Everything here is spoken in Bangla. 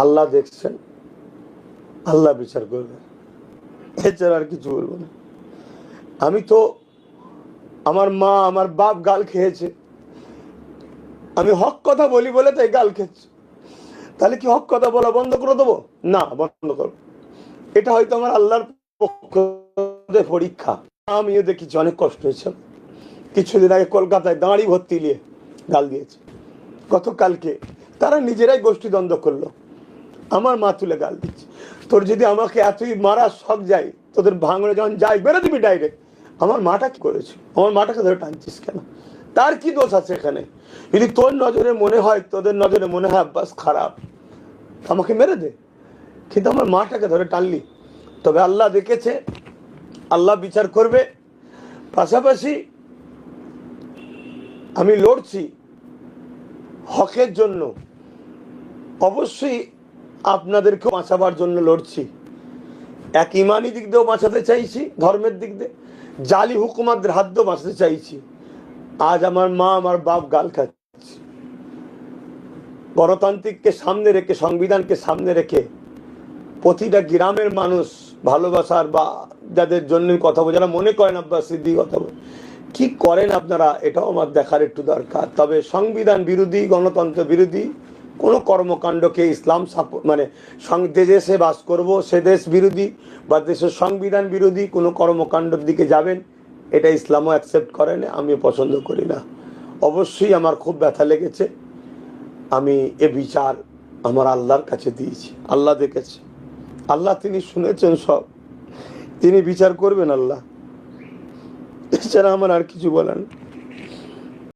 আল্লাহ দেখছেন, আল্লাহ বিচার করবে, এছাড়া আর কিছু বলবো না। আমি তো, আমার মা আমার বাপ গাল খেয়েছে, আমি হক কথা বলি বলে তাই গাল খেয়েছে, তাহলে কি হক কথা বলা বন্ধ করে দেবো? না, বন্ধ করবো। এটা হয়তো আমার আল্লাহর পক্ষ থেকে পরীক্ষা। আমিও দেখেছি অনেক কষ্ট হয়েছে। কিছুদিন আগে কলকাতায় দাঁড়ি ভর্তি নিয়ে গাল দিয়েছে, গতকালকে তারা নিজেরাই গোষ্ঠী দ্বন্দ্ব করলো, আমার মা তুলে গাল দিচ্ছে। তোর যদি আমাকে এতই মারা শখ যায়, তোদের ভাঙড়ে যখন যাই বেরো দিবি ডাইরেক্ট। আমার মাটা কি করেছে? আমার মাটাকে ধরে টানছিস কেন? তার কি দোষ আছে এখানে? যদি তোর নজরে মনে হয়, তোদের নজরে মনে হয় আব্বাস খারাপ, আমাকে মেরে দে, কিন্তু আমার মাটাকে ধরে টানলি। তবে আল্লাহ দেখেছে, আল্লাহ বিচার করবে। পাশাপাশি আমি লড়ছি হকের জন্য, অবশ্যই আপনাদেরকে বাঁচাবার জন্য লড়ছি। এক ইমানি দিক দিয়েও বাঁচাতে চাইছি, ধর্মের দিক দিয়ে জালি হুকুমাতদের হাত দিয়েও বাঁচাতে চাইছি। আজ আমার মা আমার বাপ গাল খাচ্ছে, গণতান্ত্রিককে সামনে রেখে, সংবিধানকে সামনে রেখে প্রতিটা গ্রামের মানুষ ভালোবাসার বা যাদের জন্য কথা বলে, যারা মনে করেন আব্বাস সিদ্দিকী কথা বলে, কি করেন আপনারা এটাও আমার দেখার একটু দরকার। তবে সংবিধান বিরোধী, গণতন্ত্র বিরোধী কোনো কর্মকাণ্ডকে ইসলাম মানে যে দেশে বাস করব সে দেশ বিরোধী বা দেশের সংবিধান বিরোধী কোনো কর্মকাণ্ডের দিকে যাবেন, এটা ইসলামও অ্যাকসেপ্ট করে না, আমিও পছন্দ করি না। অবশ্যই আমার খুব ব্যথা লেগেছে। আমি এ বিচার আমার আল্লাহর কাছে দিয়েছি, আল্লাহ দেখেছে, আল্লাহ তিনি শুনেছেন সব, তিনি বিচার করবেন আল্লাহ, এছাড়া আমার আর কিছু বলার নেই।